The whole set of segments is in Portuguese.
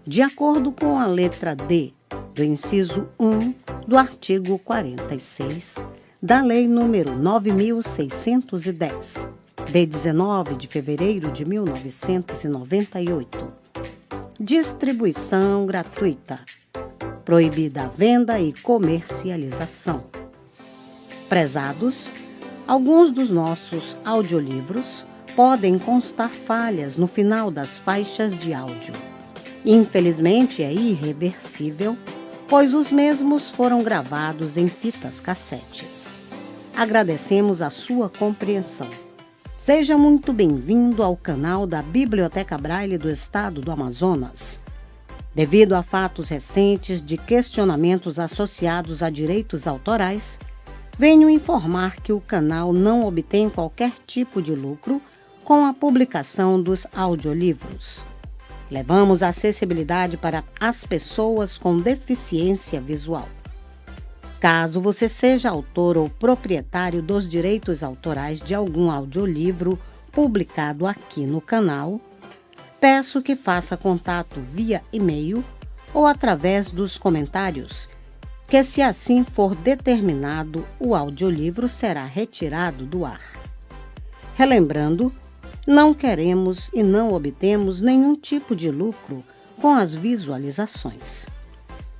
de acordo com a letra D do inciso 1 do artigo 46 da Lei nº 9.610, de 19 de fevereiro de 1998. Distribuição gratuita. Proibida a venda e comercialização. Prezados, alguns dos nossos audiolivros podem constar falhas no final das faixas de áudio. Infelizmente, é irreversível, pois os mesmos foram gravados em fitas cassetes. Agradecemos a sua compreensão. Seja muito bem-vindo ao canal da Biblioteca Braille do Estado do Amazonas. Devido a fatos recentes de questionamentos associados a direitos autorais, venho informar que o canal não obtém qualquer tipo de lucro com a publicação dos audiolivros. Levamos a acessibilidade para as pessoas com deficiência visual. Caso você seja autor ou proprietário dos direitos autorais de algum audiolivro publicado aqui no canal, peço que faça contato via e-mail ou através dos comentários, que se assim for determinado, o audiolivro será retirado do ar. Relembrando, não queremos e não obtemos nenhum tipo de lucro com as visualizações.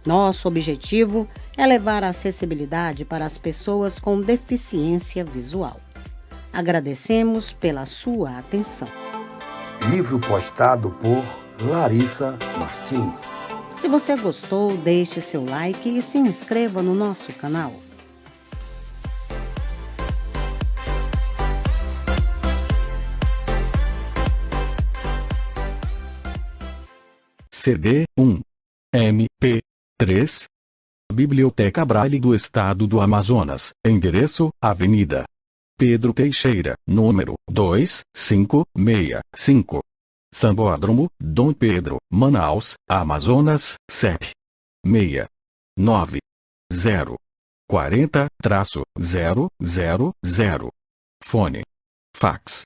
Nosso objetivo é levar a acessibilidade para as pessoas com deficiência visual. Agradecemos pela sua atenção. Livro postado por Larissa Martins. Se você gostou, deixe seu like e se inscreva no nosso canal. CD 1. MP3. Biblioteca Braille do Estado do Amazonas. Endereço: Avenida Pedro Teixeira, número 2565. Sambódromo, Dom Pedro, Manaus, Amazonas, CEP. 690 40-000. Fone. Fax.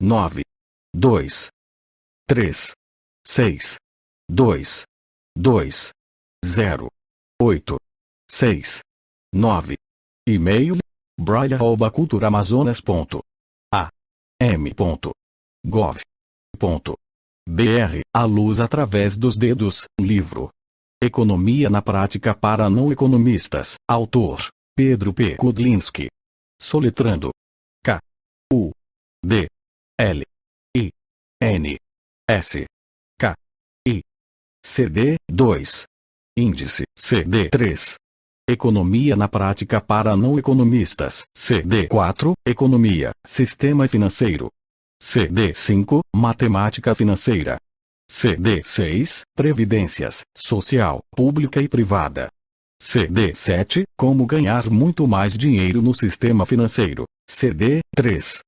092 3622086. E-mail: braille@culturamazonas.am.gov.br. A luz através dos dedos. Livro Economia na Prática para Não Economistas. Autor: Pedro P. Kudlinski. Soletrando: Kudlinski. CD 2. Índice CD 3. Economia na Prática para Não Economistas. CD 4. Economia, Sistema Financeiro. CD 5. Matemática Financeira. CD 6. Previdências, Social, Pública e Privada. CD 7. Como ganhar muito mais dinheiro no sistema financeiro. CD 3.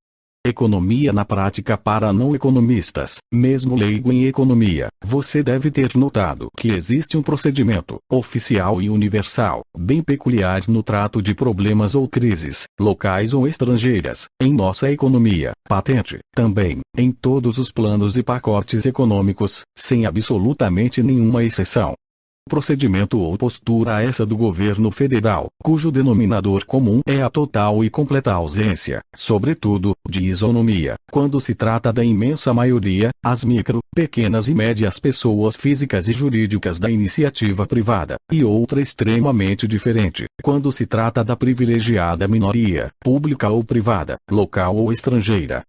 Economia na Prática para Não Economistas. Mesmo leigo em economia, você deve ter notado que existe um procedimento oficial e universal, bem peculiar no trato de problemas ou crises, locais ou estrangeiras, em nossa economia, patente, também, em todos os planos e pacotes econômicos, sem absolutamente nenhuma exceção. Procedimento ou postura essa do governo federal, cujo denominador comum é a total e completa ausência, sobretudo, de isonomia, quando se trata da imensa maioria, as micro, pequenas e médias pessoas físicas e jurídicas da iniciativa privada, e outra extremamente diferente, quando se trata da privilegiada minoria, pública ou privada, local ou estrangeira.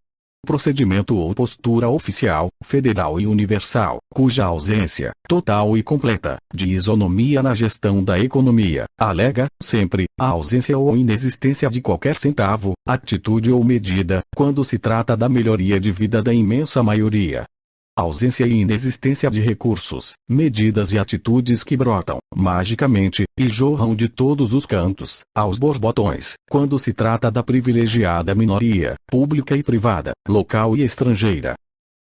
Procedimento ou postura oficial, federal e universal, cuja ausência, total e completa, de isonomia na gestão da economia, alega, sempre, a ausência ou inexistência de qualquer centavo, atitude ou medida, quando se trata da melhoria de vida da imensa maioria. Ausência e inexistência de recursos, medidas e atitudes que brotam, magicamente, e jorram de todos os cantos, aos borbotões, quando se trata da privilegiada minoria, pública e privada, local e estrangeira.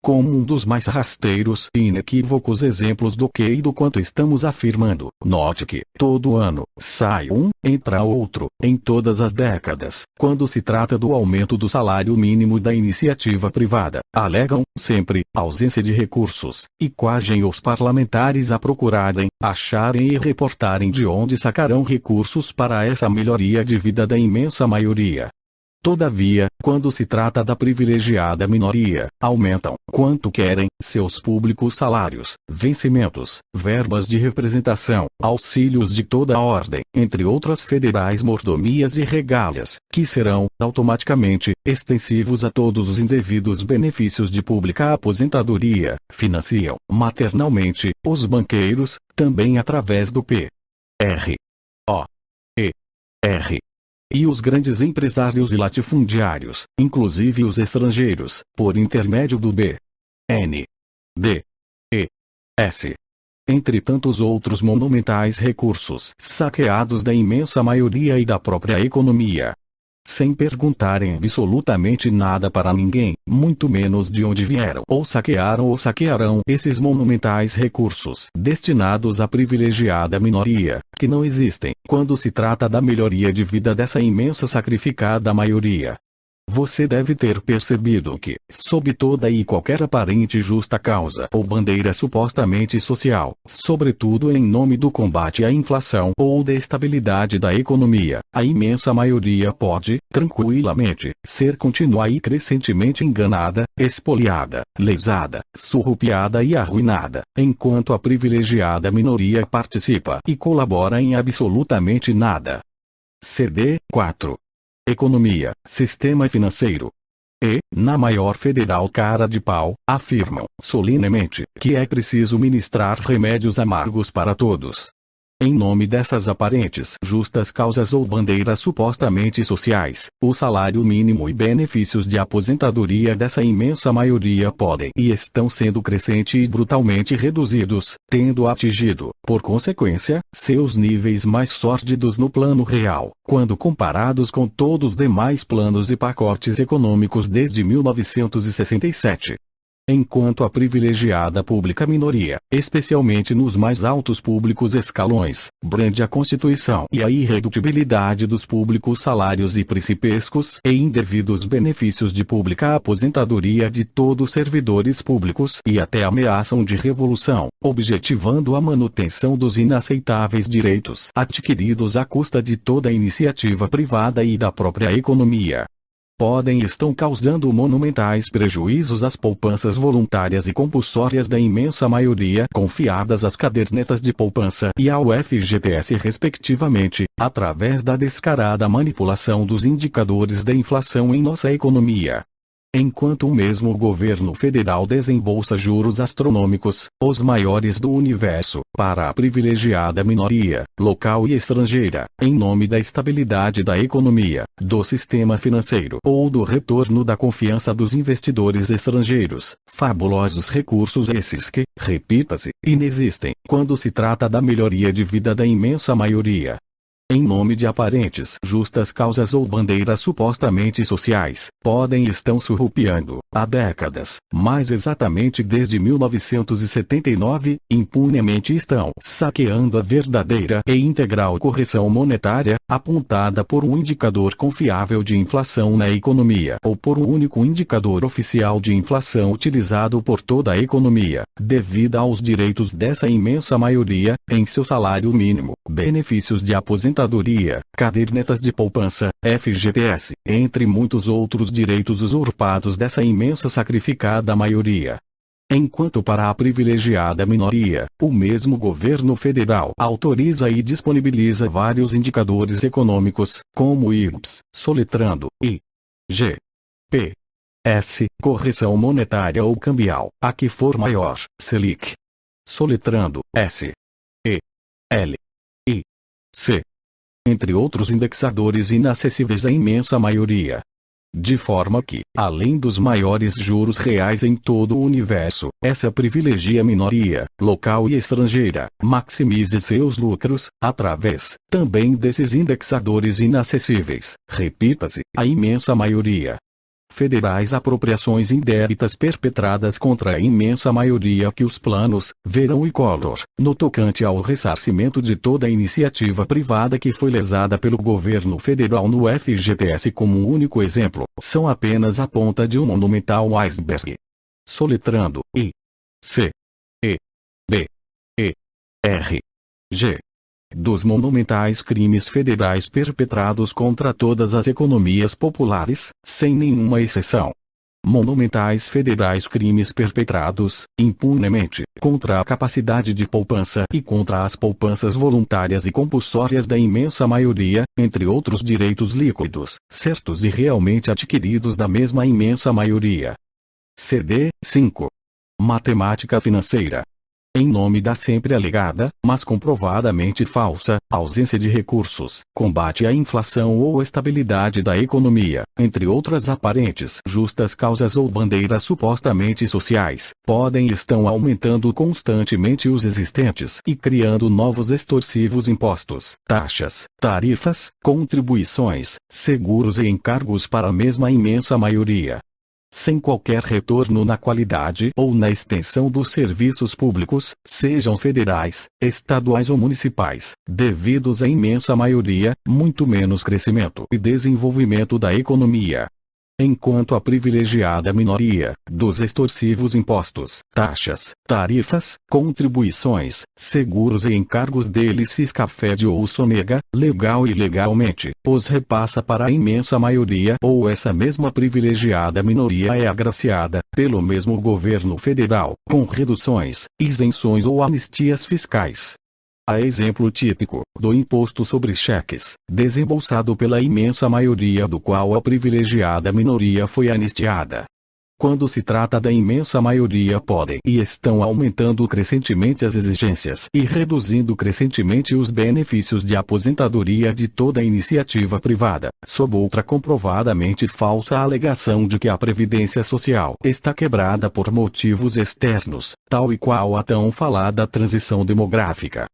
como um dos mais rasteiros e inequívocos exemplos do que e do quanto estamos afirmando. Note que, todo ano, sai um, entra outro, em todas as décadas, quando se trata do aumento do salário mínimo da iniciativa privada, alegam, sempre, ausência de recursos, e coagem os parlamentares a procurarem, acharem e reportarem de onde sacarão recursos para essa melhoria de vida da imensa maioria. Todavia, quando se trata da privilegiada minoria, aumentam, quanto querem, seus públicos salários, vencimentos, verbas de representação, auxílios de toda a ordem, entre outras federais mordomias e regálias, que serão, automaticamente, extensivos a todos os indevidos benefícios de pública aposentadoria, financiam, maternalmente, os banqueiros, também através do P.R. O.E.R. E os grandes empresários e latifundiários, inclusive os estrangeiros, por intermédio do B.N.D.E.S. Entre tantos outros monumentais recursos saqueados da imensa maioria e da própria economia. Sem perguntarem absolutamente nada para ninguém, muito menos de onde vieram ou saquearão esses monumentais recursos destinados à privilegiada minoria, que não existem, quando se trata da melhoria de vida dessa imensa sacrificada maioria. Você deve ter percebido que, sob toda e qualquer aparente justa causa ou bandeira supostamente social, sobretudo em nome do combate à inflação ou da estabilidade da economia, a imensa maioria pode, tranquilamente, ser contínua e crescentemente enganada, expoliada, lesada, surrupiada e arruinada, enquanto a privilegiada minoria participa e colabora em absolutamente nada. CD 4. Economia, sistema financeiro. E, na maior federal cara de pau, afirmam, solenemente, que é preciso ministrar remédios amargos para todos. Em nome dessas aparentes justas causas ou bandeiras supostamente sociais, o salário mínimo e benefícios de aposentadoria dessa imensa maioria podem e estão sendo crescente e brutalmente reduzidos, tendo atingido, por consequência, seus níveis mais sórdidos no plano real, quando comparados com todos os demais planos e pacotes econômicos desde 1967. Enquanto a privilegiada pública minoria, especialmente nos mais altos públicos escalões, brande a Constituição e a irredutibilidade dos públicos salários e principescos e indevidos benefícios de pública aposentadoria de todos os servidores públicos e até ameaçam de revolução, objetivando a manutenção dos inaceitáveis direitos adquiridos à custa de toda a iniciativa privada e da própria economia. Podem e estão causando monumentais prejuízos às poupanças voluntárias e compulsórias da imensa maioria confiadas às cadernetas de poupança e ao FGTS respectivamente, através da descarada manipulação dos indicadores da inflação em nossa economia. Enquanto o mesmo governo federal desembolsa juros astronômicos, os maiores do universo, para a privilegiada minoria, local e estrangeira, em nome da estabilidade da economia, do sistema financeiro ou do retorno da confiança dos investidores estrangeiros, fabulosos recursos esses que, repita-se, inexistem, quando se trata da melhoria de vida da imensa maioria. Em nome de aparentes justas causas ou bandeiras supostamente sociais, podem e estão surrupiando, há décadas, mais exatamente desde 1979, impunemente estão saqueando a verdadeira e integral correção monetária, apontada por um indicador confiável de inflação na economia ou por um único indicador oficial de inflação utilizado por toda a economia, devido aos direitos dessa imensa maioria, em seu salário mínimo, benefícios de aposentadoria, cadernetas de poupança, FGTS, entre muitos outros direitos usurpados dessa imensa sacrificada maioria. Enquanto para a privilegiada minoria, o mesmo governo federal autoriza e disponibiliza vários indicadores econômicos, como IRPS, soletrando I, G, P, S, correção monetária ou cambial, a que for maior, Selic, soletrando S, E, L, I, C, entre outros indexadores inacessíveis à imensa maioria. De forma que, além dos maiores juros reais em todo o universo, essa privilegia minoria, local e estrangeira, maximize seus lucros, através, também desses indexadores inacessíveis, repita-se, a imensa maioria. federais apropriações indébitas perpetradas contra a imensa maioria que os planos, Verão e Collor, no tocante ao ressarcimento de toda a iniciativa privada que foi lesada pelo governo federal no FGTS como um único exemplo, são apenas a ponta de um monumental iceberg. Soletrando: I, C, E, B, E, R, G. Dos monumentais crimes federais perpetrados contra todas as economias populares, sem nenhuma exceção. Monumentais federais crimes perpetrados, impunemente, contra a capacidade de poupança e contra as poupanças voluntárias e compulsórias da imensa maioria, entre outros direitos líquidos, certos e realmente adquiridos da mesma imensa maioria. CD 5. Matemática financeira. Em nome da sempre alegada, mas comprovadamente falsa, ausência de recursos, combate à inflação ou estabilidade da economia, entre outras aparentes justas causas ou bandeiras supostamente sociais, podem e estão aumentando constantemente os existentes e criando novos extorsivos impostos, taxas, tarifas, contribuições, seguros e encargos para a mesma imensa maioria. Sem qualquer retorno na qualidade ou na extensão dos serviços públicos, sejam federais, estaduais ou municipais, devidos à imensa maioria, muito menos crescimento e desenvolvimento da economia. Enquanto a privilegiada minoria, dos extorsivos impostos, taxas, tarifas, contribuições, seguros e encargos deles se escafede ou sonega, legal e ilegalmente, os repassa para a imensa maioria ou essa mesma privilegiada minoria é agraciada, pelo mesmo governo federal, com reduções, isenções ou anistias fiscais. A exemplo típico, do imposto sobre cheques, desembolsado pela imensa maioria do qual a privilegiada minoria foi anistiada. Quando se trata da imensa maioria podem e estão aumentando crescentemente as exigências e reduzindo crescentemente os benefícios de aposentadoria de toda a iniciativa privada, sob outra comprovadamente falsa alegação de que a Previdência Social está quebrada por motivos externos, tal e qual a tão falada transição demográfica.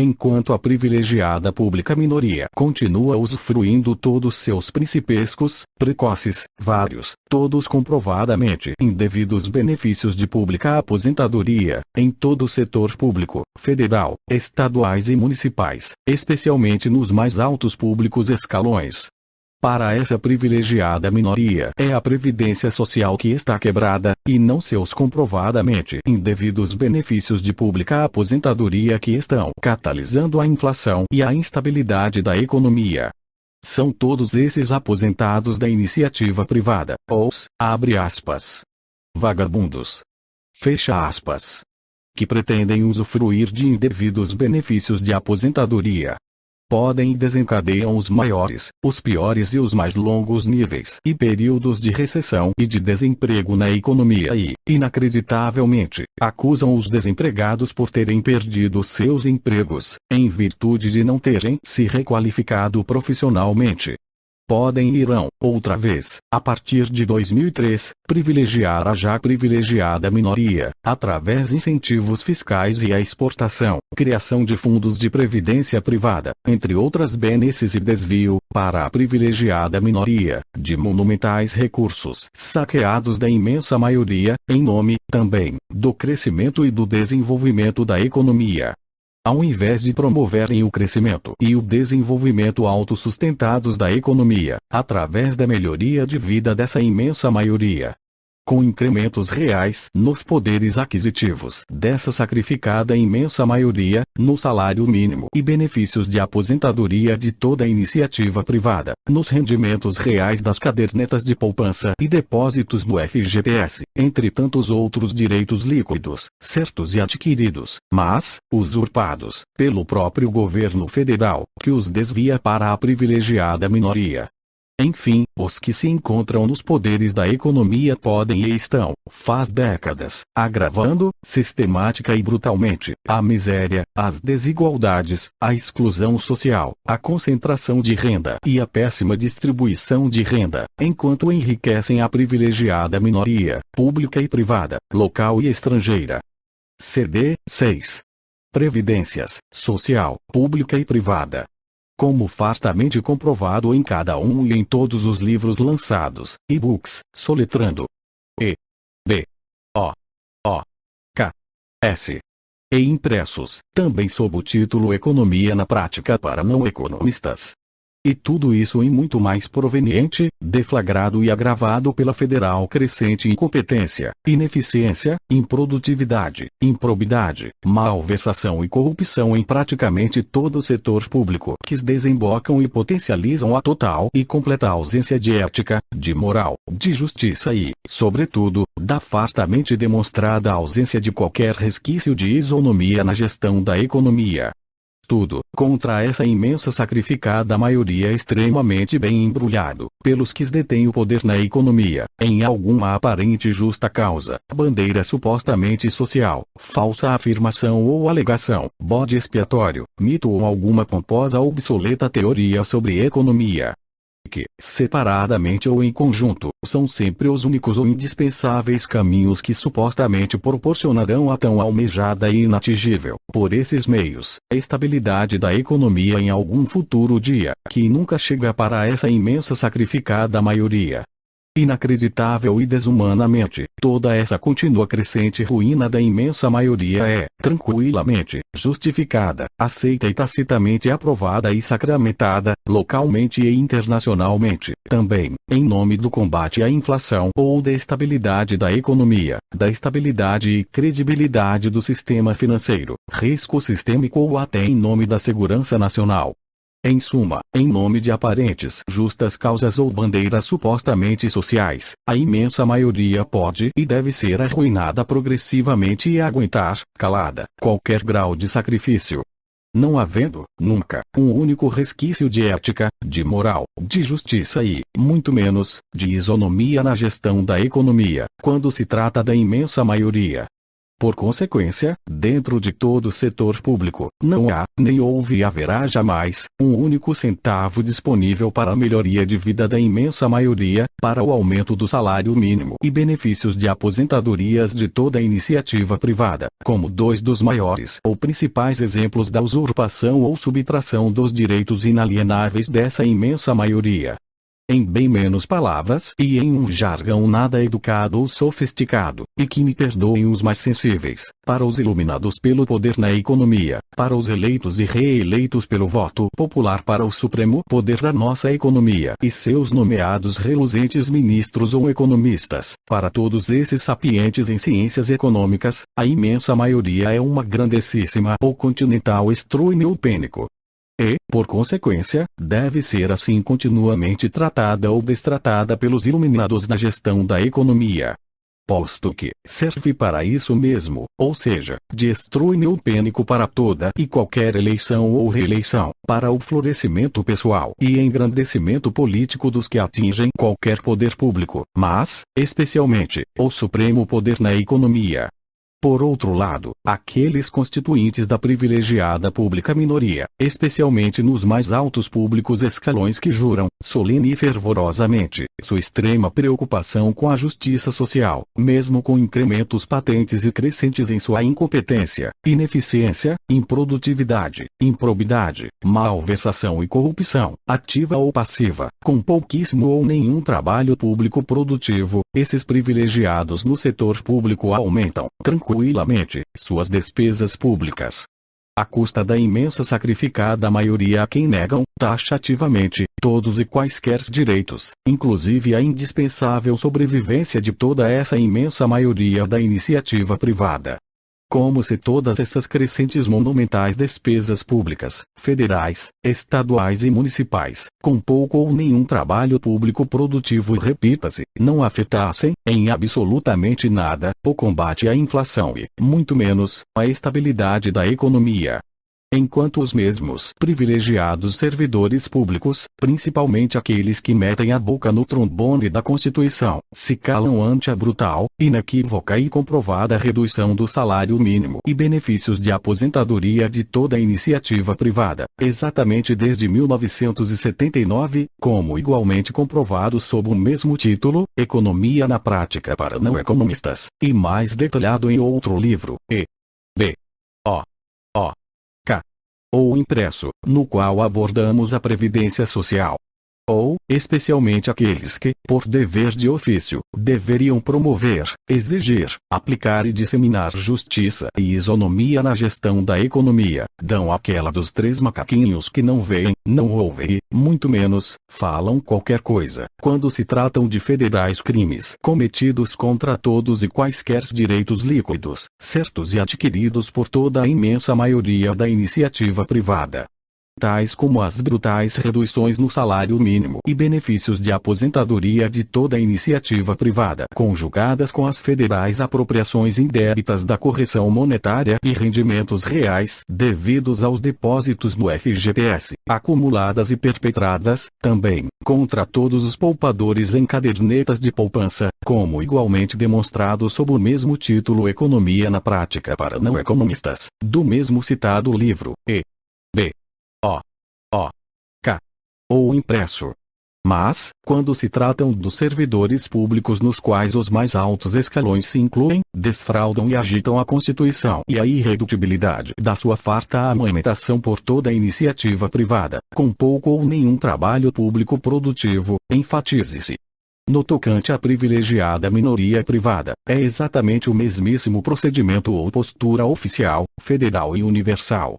Enquanto a privilegiada pública minoria continua usufruindo todos seus principescos, precoces, vários, todos comprovadamente indevidos benefícios de pública aposentadoria, em todo o setor público, federal, estaduais e municipais, especialmente nos mais altos públicos escalões. Para essa privilegiada minoria é a Previdência Social que está quebrada, e não seus comprovadamente indevidos benefícios de pública aposentadoria que estão catalisando a inflação e a instabilidade da economia. São todos esses aposentados da iniciativa privada, os, abre aspas, vagabundos, fecha aspas, que pretendem usufruir de indevidos benefícios de aposentadoria. Podem e desencadeiam os maiores, os piores e os mais longos níveis e períodos de recessão e de desemprego na economia e, inacreditavelmente, acusam os desempregados por terem perdido seus empregos, em virtude de não terem se requalificado profissionalmente. Podem e irão, outra vez, a partir de 2003, privilegiar a já privilegiada minoria, através de incentivos fiscais e a exportação, criação de fundos de previdência privada, entre outras benesses e desvio, para a privilegiada minoria, de monumentais recursos saqueados da imensa maioria, em nome, também, do crescimento e do desenvolvimento da economia. Ao invés de promoverem o crescimento e o desenvolvimento autossustentados da economia, através da melhoria de vida dessa imensa maioria, com incrementos reais nos poderes aquisitivos dessa sacrificada imensa maioria, no salário mínimo e benefícios de aposentadoria de toda a iniciativa privada, nos rendimentos reais das cadernetas de poupança e depósitos do FGTS, entre tantos outros direitos líquidos, certos e adquiridos, mas usurpados pelo próprio governo federal, que os desvia para a privilegiada minoria. Enfim, os que se encontram nos poderes da economia podem e estão, faz décadas, agravando, sistemática e brutalmente, a miséria, as desigualdades, a exclusão social, a concentração de renda e a péssima distribuição de renda, enquanto enriquecem a privilegiada minoria, pública e privada, local e estrangeira. CD 6. Previdências, social, pública e privada. como fartamente comprovado em cada um e em todos os livros lançados, e-books, soletrando E, B, O, O, K, S, e impressos, também sob o título Economia na Prática para Não Economistas. E tudo isso em muito mais proveniente, deflagrado e agravado pela federal crescente incompetência, ineficiência, improdutividade, improbidade, malversação e corrupção em praticamente todo o setor público, que desembocam e potencializam a total e completa ausência de ética, de moral, de justiça e, sobretudo, da fartamente demonstrada ausência de qualquer resquício de isonomia na gestão da economia. Tudo, contra essa imensa sacrificada maioria extremamente bem embrulhado, pelos que detêm o poder na economia, em alguma aparente justa causa, bandeira supostamente social, falsa afirmação ou alegação, bode expiatório, mito ou alguma pomposa ou obsoleta teoria sobre economia. Que, separadamente ou em conjunto, são sempre os únicos ou indispensáveis caminhos que supostamente proporcionarão a tão almejada e inatingível, por esses meios, a estabilidade da economia em algum futuro dia, que nunca chega para essa imensa sacrificada maioria. Inacreditável e desumanamente, toda essa contínua crescente ruína da imensa maioria é, tranquilamente, justificada, aceita e tacitamente aprovada e sacramentada, localmente e internacionalmente, também, em nome do combate à inflação ou da estabilidade da economia, da estabilidade e credibilidade do sistema financeiro, risco sistêmico ou até em nome da segurança nacional. Em suma, em nome de aparentes justas causas ou bandeiras supostamente sociais, a imensa maioria pode e deve ser arruinada progressivamente e aguentar, calada, qualquer grau de sacrifício. Não havendo, nunca, um único resquício de ética, de moral, de justiça e, muito menos, de isonomia na gestão da economia, quando se trata da imensa maioria. Por consequência, dentro de todo o setor público, não há, nem houve e haverá jamais, um único centavo disponível para a melhoria de vida da imensa maioria, para o aumento do salário mínimo e benefícios de aposentadorias de toda a iniciativa privada, como dois dos maiores ou principais exemplos da usurpação ou subtração dos direitos inalienáveis dessa imensa maioria. Em bem menos palavras e em um jargão nada educado ou sofisticado, e que me perdoem os mais sensíveis, para os iluminados pelo poder na economia, para os eleitos e reeleitos pelo voto popular, para o supremo poder da nossa economia e seus nomeados reluzentes ministros ou economistas, para todos esses sapientes em ciências econômicas, a imensa maioria é uma grandessíssima ou continental estrúneo pênico. E, por consequência, deve ser assim continuamente tratada ou destratada pelos iluminados na gestão da economia. Posto que serve para isso mesmo, ou seja, de estrúneo pênico para toda e qualquer eleição ou reeleição, para o florescimento pessoal e engrandecimento político dos que atingem qualquer poder público, mas, especialmente, o supremo poder na economia. Por outro lado, aqueles constituintes da privilegiada pública minoria, especialmente nos mais altos públicos escalões que juram, solene e fervorosamente, sua extrema preocupação com a justiça social, mesmo com incrementos patentes e crescentes em sua incompetência, ineficiência, improdutividade, improbidade, malversação e corrupção, ativa ou passiva, com pouquíssimo ou nenhum trabalho público produtivo, esses privilegiados no setor público aumentam, tranquilamente, suas despesas públicas. À custa da imensa sacrificada maioria a quem negam, taxativamente, todos e quaisquer direitos, inclusive a indispensável sobrevivência de toda essa imensa maioria da iniciativa privada. Como se todas essas crescentes monumentais despesas públicas, federais, estaduais e municipais, com pouco ou nenhum trabalho público produtivo e repita-se, não afetassem, em absolutamente nada, o combate à inflação e, muito menos, a estabilidade da economia. Enquanto os mesmos privilegiados servidores públicos, principalmente aqueles que metem a boca no trombone da Constituição, se calam ante a brutal, inequívoca e comprovada redução do salário mínimo e benefícios de aposentadoria de toda a iniciativa privada, exatamente desde 1979, como igualmente comprovado sob o mesmo título, Economia na Prática para Não Economistas, e mais detalhado em outro livro, E. B. O. O. K. ou impresso, no qual abordamos a previdência social. Ou, especialmente aqueles que, por dever de ofício, deveriam promover, exigir, aplicar e disseminar justiça e isonomia na gestão da economia, dão aquela dos três macaquinhos que não veem, não ouvem e, muito menos, falam qualquer coisa, quando se tratam de federais crimes cometidos contra todos e quaisquer direitos líquidos, certos e adquiridos por toda a imensa maioria da iniciativa privada, tais como as brutais reduções no salário mínimo e benefícios de aposentadoria de toda a iniciativa privada, conjugadas com as federais apropriações indébitas da correção monetária e rendimentos reais devidos aos depósitos do FGTS, acumuladas e perpetradas, também, contra todos os poupadores em cadernetas de poupança, como igualmente demonstrado sob o mesmo título Economia na Prática para Não Economistas, do mesmo citado livro, E.B. O.K. ou impresso. Mas, quando se tratam dos servidores públicos nos quais os mais altos escalões se incluem, desfraudam e agitam a Constituição e a irredutibilidade da sua farta amamentação por toda a iniciativa privada, com pouco ou nenhum trabalho público produtivo, enfatize-se. No tocante à privilegiada minoria privada, é exatamente o mesmíssimo procedimento ou postura oficial, federal e universal.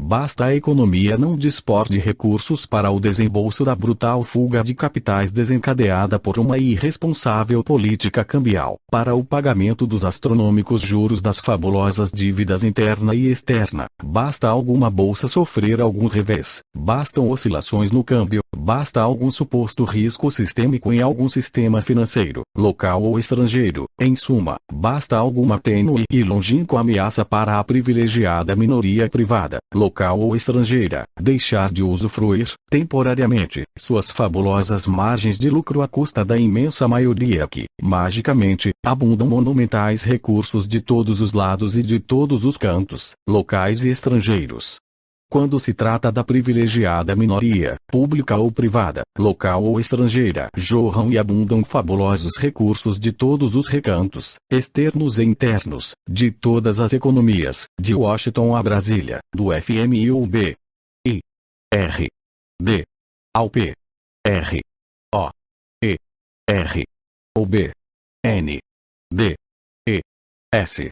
Basta a economia não dispor de recursos para o desembolso da brutal fuga de capitais desencadeada por uma irresponsável política cambial, para o pagamento dos astronômicos juros das fabulosas dívidas interna e externa, basta alguma bolsa sofrer algum revés, bastam oscilações no câmbio, basta algum suposto risco sistêmico em algum sistema financeiro, local ou estrangeiro, em suma, basta alguma tênue e longínqua ameaça para a privilegiada minoria privada, local ou estrangeira, deixar de usufruir, temporariamente, suas fabulosas margens de lucro à custa da imensa maioria que, magicamente, abundam monumentais recursos de todos os lados e de todos os cantos, locais e estrangeiros. Quando se trata da privilegiada minoria, pública ou privada, local ou estrangeira, jorram e abundam fabulosos recursos de todos os recantos, externos e internos, de todas as economias, de Washington a Brasília, do FMI ou B. I. R. D. ao P. R. O. E. R. ou B. N. D. E. S.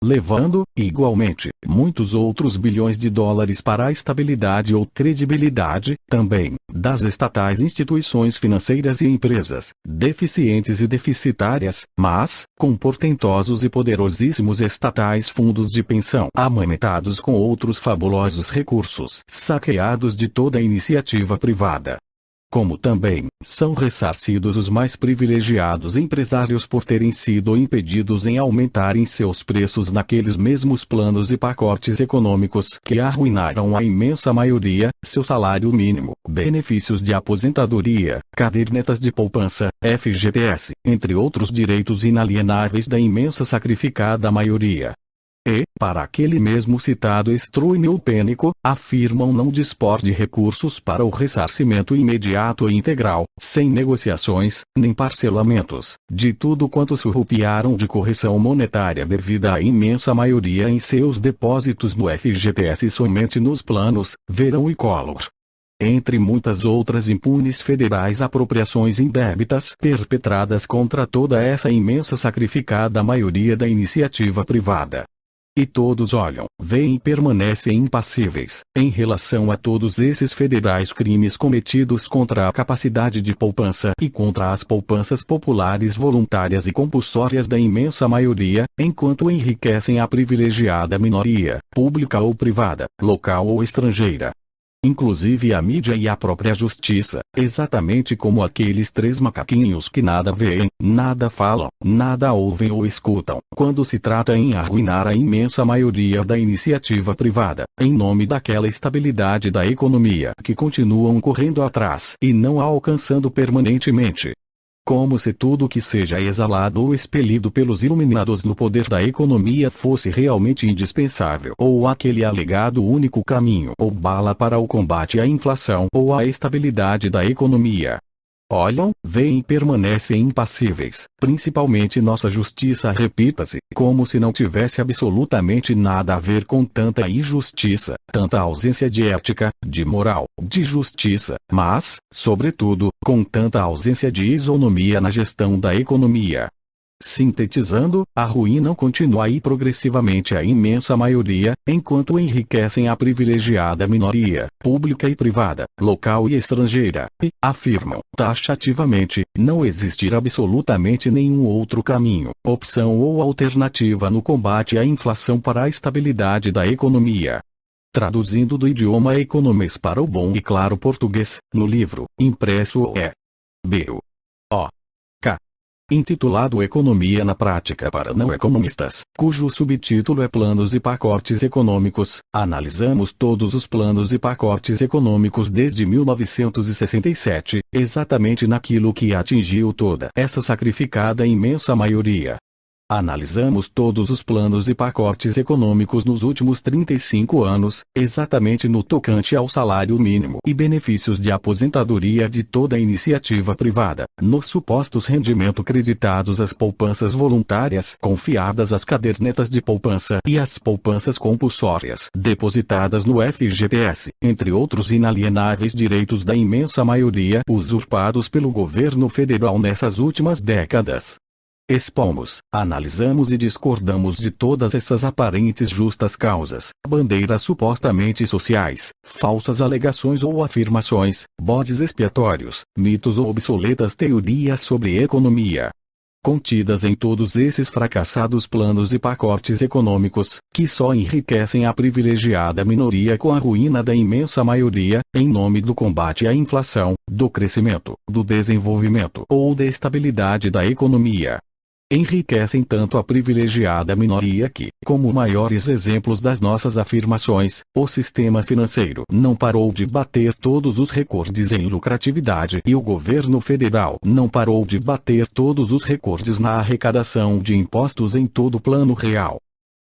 Levando, igualmente, muitos outros bilhões de dólares para a estabilidade ou credibilidade, também, das estatais instituições financeiras e empresas, deficientes e deficitárias, mas, com portentosos e poderosíssimos estatais fundos de pensão amamentados com outros fabulosos recursos saqueados de toda a iniciativa privada. Como também, são ressarcidos os mais privilegiados empresários por terem sido impedidos em aumentarem seus preços naqueles mesmos planos e pacotes econômicos que arruinaram a imensa maioria, seu salário mínimo, benefícios de aposentadoria, cadernetas de poupança, FGTS, entre outros direitos inalienáveis da imensa sacrificada maioria. E, para aquele mesmo citado estrúmio pênico, afirmam não dispor de recursos para o ressarcimento imediato e integral, sem negociações, nem parcelamentos, de tudo quanto surrupiaram de correção monetária devida à imensa maioria em seus depósitos no FGTS somente nos planos, Verão e Collor. Entre muitas outras impunes federais apropriações indébitas perpetradas contra toda essa imensa sacrificada maioria da iniciativa privada. E todos olham, veem e permanecem impassíveis, em relação a todos esses federais crimes cometidos contra a capacidade de poupança e contra as poupanças populares voluntárias e compulsórias da imensa maioria, enquanto enriquecem a privilegiada minoria, pública ou privada, local ou estrangeira. Inclusive a mídia e a própria justiça, exatamente como aqueles três macaquinhos que nada veem, nada falam, nada ouvem ou escutam, quando se trata em arruinar a imensa maioria da iniciativa privada, em nome daquela estabilidade da economia que continuam correndo atrás e não a alcançando permanentemente. Como se tudo que seja exalado ou expelido pelos iluminados no poder da economia fosse realmente indispensável ou aquele alegado único caminho ou bala para o combate à inflação ou à estabilidade da economia. olham, veem e permanecem impassíveis, principalmente nossa justiça, repita-se, como se não tivesse absolutamente nada a ver com tanta injustiça, tanta ausência de ética, de moral, de justiça, mas, sobretudo, com tanta ausência de isonomia na gestão da economia. Sintetizando, arruinam continua e progressivamente a imensa maioria, enquanto enriquecem a privilegiada minoria, pública e privada, local e estrangeira, e, afirmam, taxativamente, não existir absolutamente nenhum outro caminho, opção ou alternativa no combate à inflação para a estabilidade da economia. Traduzindo do idioma economês para o bom e claro português, no livro, impresso E.B.U. Intitulado Economia na Prática para Não Economistas, cujo subtítulo é Planos e Pacotes Econômicos, analisamos todos os planos e pacotes econômicos desde 1967, exatamente naquilo que atingiu toda essa sacrificada imensa maioria. Analisamos todos os planos e pacotes econômicos nos últimos 35 anos, exatamente no tocante ao salário mínimo e benefícios de aposentadoria de toda a iniciativa privada, nos supostos rendimentos creditados às poupanças voluntárias confiadas às cadernetas de poupança e às poupanças compulsórias depositadas no FGTS, entre outros inalienáveis direitos da imensa maioria usurpados pelo governo federal nessas últimas décadas. Expomos, analisamos e discordamos de todas essas aparentes justas causas, bandeiras supostamente sociais, falsas alegações ou afirmações, bodes expiatórios, mitos ou obsoletas teorias sobre economia. Contidas em todos esses fracassados planos e pacotes econômicos, que só enriquecem a privilegiada minoria com a ruína da imensa maioria, em nome do combate à inflação, do crescimento, do desenvolvimento ou da estabilidade da economia. Enriquecem tanto a privilegiada minoria que, como maiores exemplos das nossas afirmações, o sistema financeiro não parou de bater todos os recordes em lucratividade e o governo federal não parou de bater todos os recordes na arrecadação de impostos em todo o plano real.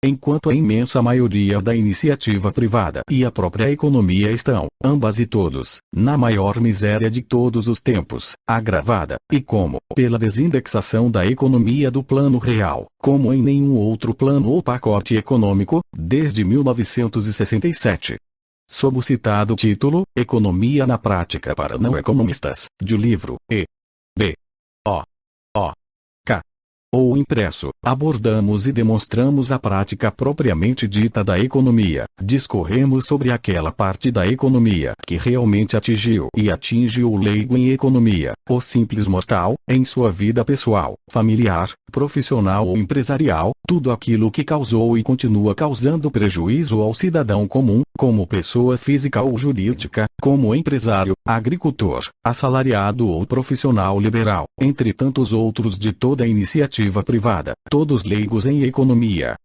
Enquanto a imensa maioria da iniciativa privada e a própria economia estão, ambas e todos, na maior miséria de todos os tempos, agravada, e como, pela desindexação da economia do plano real, como em nenhum outro plano ou pacote econômico, desde 1967. Sob o citado título, Economia na Prática para Não Economistas, do livro E.B. Ou impresso, abordamos e demonstramos a prática propriamente dita da economia, discorremos sobre aquela parte da economia que realmente atingiu e atinge o leigo em economia, o simples mortal, em sua vida pessoal, familiar, profissional ou empresarial, tudo aquilo que causou e continua causando prejuízo ao cidadão comum, como pessoa física ou jurídica, como empresário, agricultor, assalariado ou profissional liberal, entre tantos outros de toda a iniciativa privada, todos leigos em economia.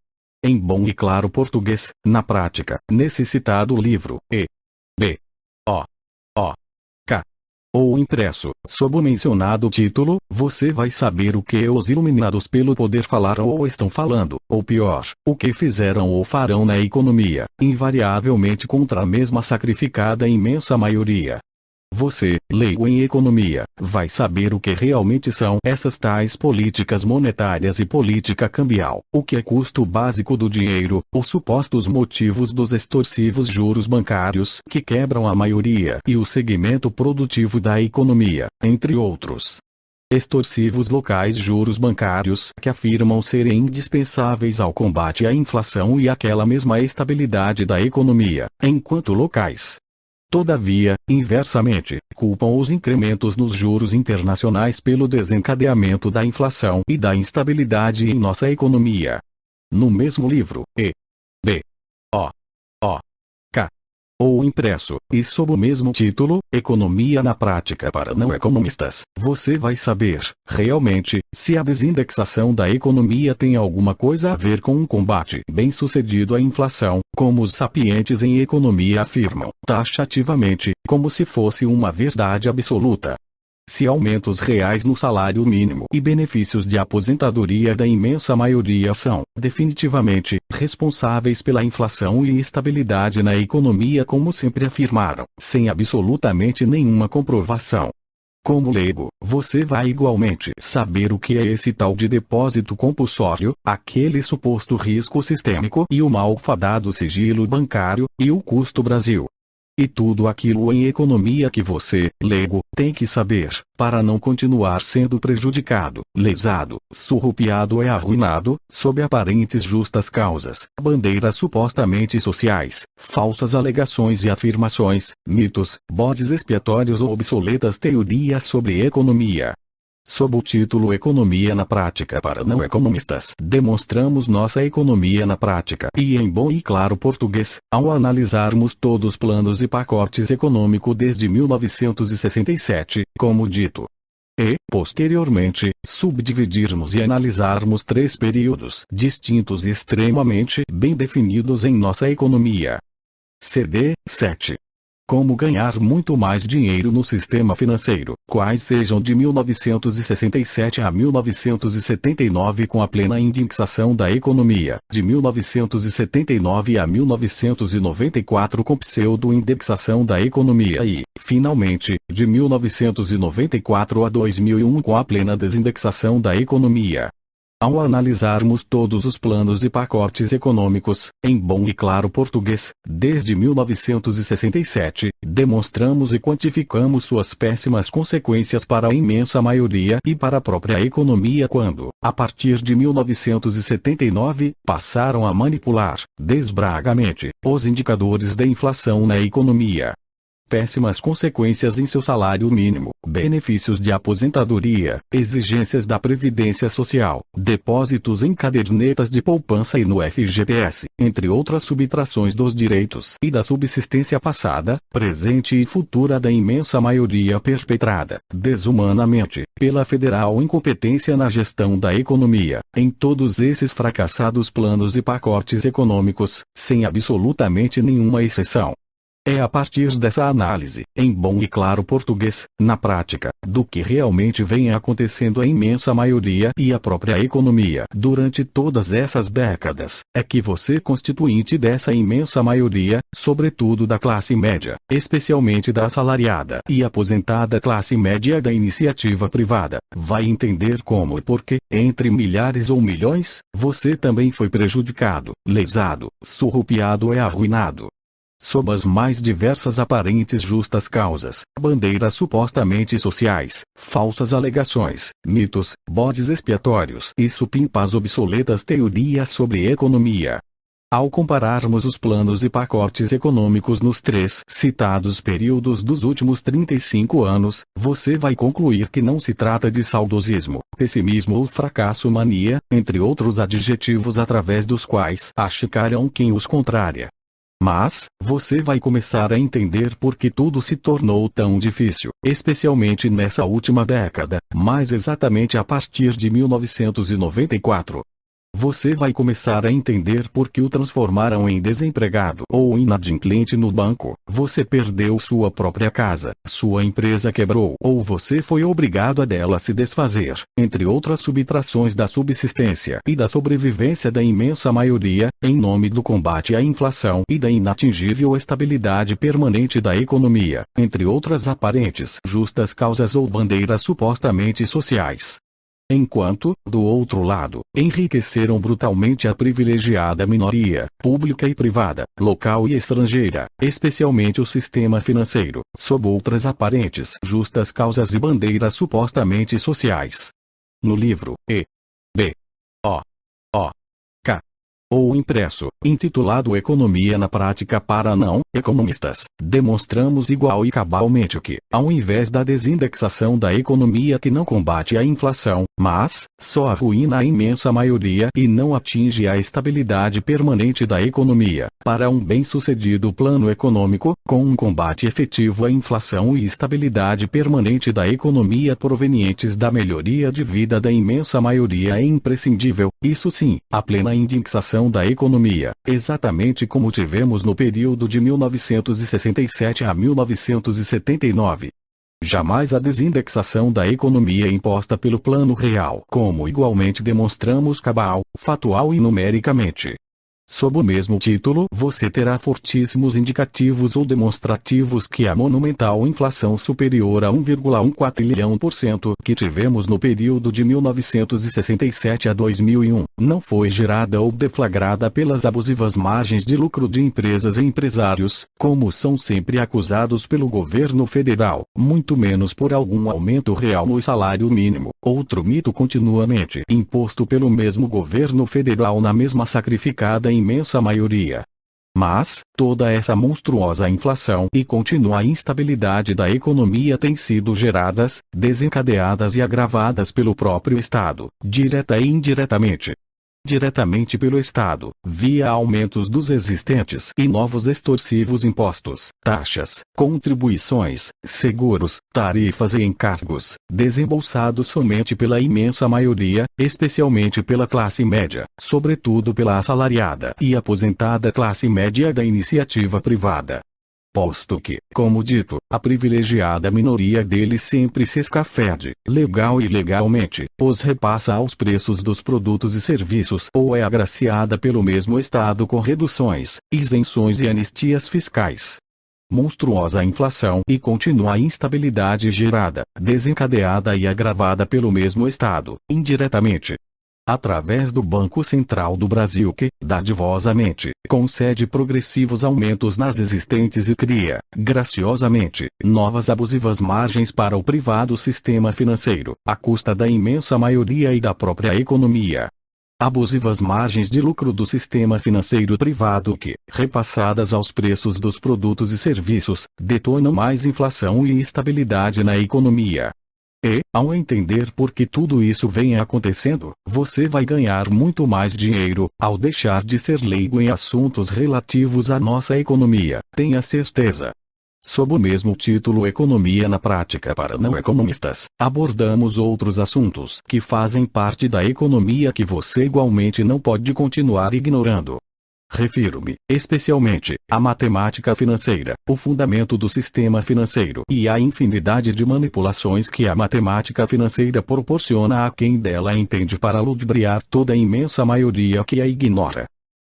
Em bom e claro português, na prática, nesse citado livro, E.B. Ou impresso, sob o mencionado título, você vai saber o que os iluminados pelo poder falaram ou estão falando, ou pior, o que fizeram ou farão na economia, invariavelmente contra a mesma sacrificada imensa maioria. Você, leigo em economia, vai saber o que realmente são essas tais políticas monetárias e política cambial, o que é custo básico do dinheiro, os supostos motivos dos extorsivos juros bancários que quebram a maioria e o segmento produtivo da economia, entre outros. Extorsivos locais juros bancários que afirmam serem indispensáveis ao combate à inflação e àquela mesma estabilidade da economia, enquanto locais. Todavia, inversamente, culpam os incrementos nos juros internacionais pelo desencadeamento da inflação e da instabilidade em nossa economia. No mesmo livro, E.B. Ou impresso, e sob o mesmo título, Economia na Prática para Não Economistas, você vai saber, realmente, se a desindexação da economia tem alguma coisa a ver com um combate bem-sucedido à inflação, como os sapientes em economia afirmam, taxativamente, como se fosse uma verdade absoluta. Se aumentos reais no salário mínimo e benefícios de aposentadoria da imensa maioria são, definitivamente, responsáveis pela inflação e instabilidade na economia como sempre afirmaram, sem absolutamente nenhuma comprovação. Como leigo, você vai igualmente saber o que é esse tal de depósito compulsório, aquele suposto risco sistêmico e o malfadado sigilo bancário, e o custo Brasil. E tudo aquilo em economia que você, leigo, tem que saber, para não continuar sendo prejudicado, lesado, surrupiado e arruinado, sob aparentes justas causas, bandeiras supostamente sociais, falsas alegações e afirmações, mitos, bodes expiatórios ou obsoletas teorias sobre economia. Sob o título Economia na Prática para não economistas, demonstramos nossa economia na prática e em bom e claro português, ao analisarmos todos os planos e pacotes econômicos desde 1967, como dito. E, posteriormente, subdividirmos e analisarmos 3 períodos distintos e extremamente bem definidos em nossa economia. CD 7. Como ganhar muito mais dinheiro no sistema financeiro, quais sejam de 1967 a 1979 com a plena indexação da economia, de 1979 a 1994 com pseudo-indexação da economia e, finalmente, de 1994 a 2001 com a plena desindexação da economia. Ao analisarmos todos os planos e pacotes econômicos, em bom e claro português, desde 1967, demonstramos e quantificamos suas péssimas consequências para a imensa maioria e para a própria economia quando, a partir de 1979, passaram a manipular, desbragamente, os indicadores da inflação na economia. Péssimas consequências em seu salário mínimo, benefícios de aposentadoria, exigências da Previdência Social, depósitos em cadernetas de poupança e no FGTS, entre outras subtrações dos direitos e da subsistência passada, presente e futura da imensa maioria perpetrada, desumanamente, pela federal incompetência na gestão da economia, em todos esses fracassados planos e pacotes econômicos, sem absolutamente nenhuma exceção. É a partir dessa análise, em bom e claro português, na prática, do que realmente vem acontecendo a imensa maioria e a própria economia durante todas essas décadas, é que você constituinte dessa imensa maioria, sobretudo da classe média, especialmente da assalariada e aposentada classe média da iniciativa privada, vai entender como e por que, entre milhares ou milhões, você também foi prejudicado, lesado, surrupiado e arruinado. Sob as mais diversas aparentes justas causas, bandeiras supostamente sociais, falsas alegações, mitos, bodes expiatórios e supimpas obsoletas teorias sobre economia. Ao compararmos os planos e pacotes econômicos nos 3 citados períodos dos últimos 35 anos, você vai concluir que não se trata de saudosismo, pessimismo ou fracasso mania, entre outros adjetivos através dos quais achicaram quem os contrária. Mas, você vai começar a entender por que tudo se tornou tão difícil, especialmente nessa última década, mais exatamente a partir de 1994. Você vai começar a entender por que o transformaram em desempregado ou inadimplente no banco, você perdeu sua própria casa, sua empresa quebrou ou você foi obrigado a dela se desfazer, entre outras subtrações da subsistência e da sobrevivência da imensa maioria, em nome do combate à inflação e da inatingível estabilidade permanente da economia, entre outras aparentes justas causas ou bandeiras supostamente sociais. Enquanto, do outro lado, enriqueceram brutalmente a privilegiada minoria, pública e privada, local e estrangeira, especialmente o sistema financeiro, sob outras aparentes justas causas e bandeiras supostamente sociais. No livro E. B. O. K. ou impresso, intitulado Economia na Prática para não economistas, demonstramos igual e cabalmente que, ao invés da desindexação da economia que não combate a inflação, mas só arruína a imensa maioria e não atinge a estabilidade permanente da economia, para um bem-sucedido plano econômico, com um combate efetivo à inflação e estabilidade permanente da economia provenientes da melhoria de vida da imensa maioria é imprescindível, isso sim, a plena indexação da economia, exatamente como tivemos no período de 1967 a 1979. Jamais a desindexação da economia imposta pelo Plano Real, como igualmente demonstramos cabal, fatual e numericamente. Sob o mesmo título, você terá fortíssimos indicativos ou demonstrativos que a monumental inflação superior a 1,14 trilhão% que tivemos no período de 1967 a 2001, não foi gerada ou deflagrada pelas abusivas margens de lucro de empresas e empresários, como são sempre acusados pelo governo federal, muito menos por algum aumento real no salário mínimo. Outro mito continuamente imposto pelo mesmo governo federal na mesma sacrificada imensa maioria. Mas, toda essa monstruosa inflação e contínua instabilidade da economia têm sido geradas, desencadeadas e agravadas pelo próprio Estado, direta e indiretamente. Diretamente pelo Estado, via aumentos dos existentes e novos extorsivos impostos, taxas, contribuições, seguros, tarifas e encargos, desembolsados somente pela imensa maioria, especialmente pela classe média, sobretudo pela assalariada e aposentada classe média da iniciativa privada. Posto que, como dito, a privilegiada minoria deles sempre se escafede, legal e ilegalmente, os repassa aos preços dos produtos e serviços ou é agraciada pelo mesmo Estado com reduções, isenções e anistias fiscais. Monstruosa inflação e contínua instabilidade gerada, desencadeada e agravada pelo mesmo Estado, indiretamente, através do Banco Central do Brasil que, dadivosamente, concede progressivos aumentos nas existentes e cria, graciosamente, novas abusivas margens para o privado sistema financeiro, à custa da imensa maioria e da própria economia. Abusivas margens de lucro do sistema financeiro privado que, repassadas aos preços dos produtos e serviços, detonam mais inflação e instabilidade na economia. E, ao entender por que tudo isso vem acontecendo, você vai ganhar muito mais dinheiro, ao deixar de ser leigo em assuntos relativos à nossa economia, tenha certeza. Sob o mesmo título Economia na Prática para Não Economistas, abordamos outros assuntos que fazem parte da economia que você igualmente não pode continuar ignorando. Refiro-me, especialmente, à matemática financeira, o fundamento do sistema financeiro e à infinidade de manipulações que a matemática financeira proporciona a quem dela entende para ludibriar toda a imensa maioria que a ignora.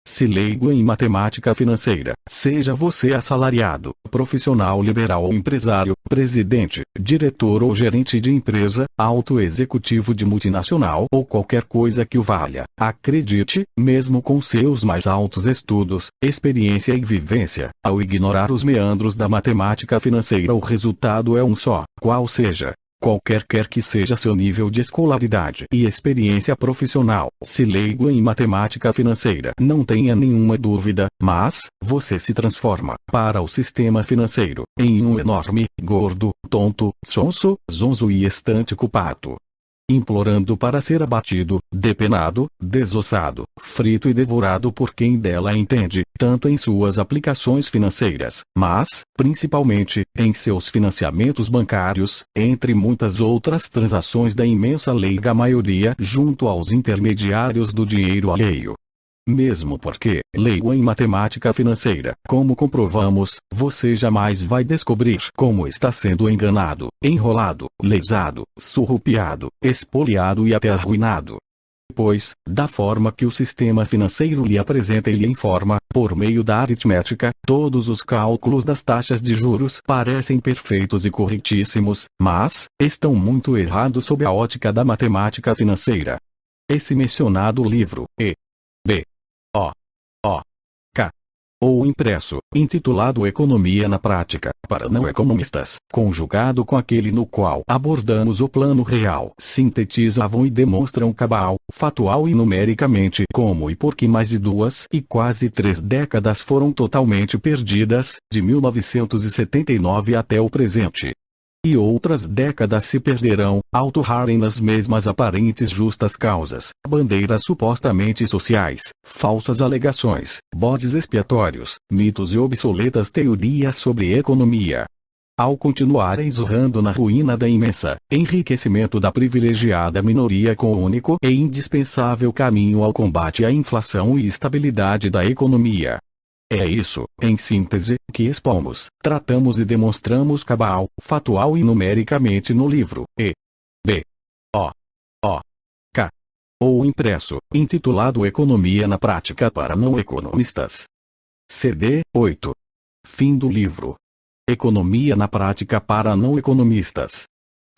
Se leigo em matemática financeira, seja você assalariado, profissional liberal ou empresário, presidente, diretor ou gerente de empresa, alto executivo de multinacional ou qualquer coisa que o valha, acredite, mesmo com seus mais altos estudos, experiência e vivência, ao ignorar os meandros da matemática financeira o resultado é um só, qual seja. Qualquer que seja seu nível de escolaridade e experiência profissional, se leigo em matemática financeira, não tenha nenhuma dúvida, mas, você se transforma, para o sistema financeiro, em um enorme, gordo, tonto, sonso, zonzo e estântico pato. Implorando para ser abatido, depenado, desossado, frito e devorado por quem dela entende, tanto em suas aplicações financeiras, mas, principalmente, em seus financiamentos bancários, entre muitas outras transações da imensa leiga maioria junto aos intermediários do dinheiro alheio. Mesmo porque, leigo em matemática financeira, como comprovamos, você jamais vai descobrir como está sendo enganado, enrolado, lesado, surrupiado, espoliado e até arruinado. Pois, da forma que o sistema financeiro lhe apresenta e lhe informa, por meio da aritmética, todos os cálculos das taxas de juros parecem perfeitos e corretíssimos, mas, estão muito errados sob a ótica da matemática financeira. Esse mencionado livro, ou impresso, intitulado Economia na Prática, para Não Economistas, conjugado com aquele no qual abordamos o plano real, sintetizavam e demonstram cabal, fatual e numericamente como e por que mais de 2 e quase 3 décadas foram totalmente perdidas, de 1979 até o presente. E outras décadas se perderão, ao torrarem nas mesmas aparentes justas causas, bandeiras supostamente sociais, falsas alegações, bodes expiatórios, mitos e obsoletas teorias sobre economia. Ao continuarem zurrando na ruína da imensa, enriquecimento da privilegiada minoria com o único e indispensável caminho ao combate à inflação e estabilidade da economia. É isso, em síntese, que expomos, tratamos e demonstramos cabal, fatual e numericamente no livro ou impresso, intitulado Economia na Prática para Não Economistas. CD 8. Fim do livro. Economia na Prática para Não Economistas.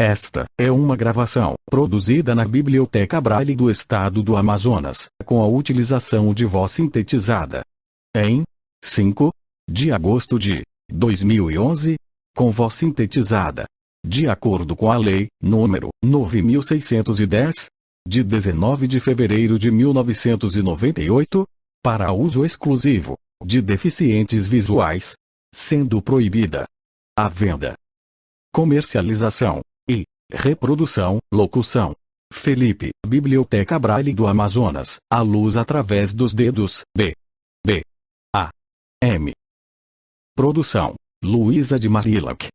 Esta é uma gravação produzida na Biblioteca Braille do Estado do Amazonas, com a utilização de voz sintetizada. Em 5 de agosto de 2011, com voz sintetizada, de acordo com a Lei nº 9.610, de 19 de fevereiro de 1998, para uso exclusivo de deficientes visuais, sendo proibida a venda, comercialização e reprodução, locução. Felipe, Biblioteca Braille do Amazonas, a luz através dos dedos, B, A, M. Produção, Luísa de Marilac.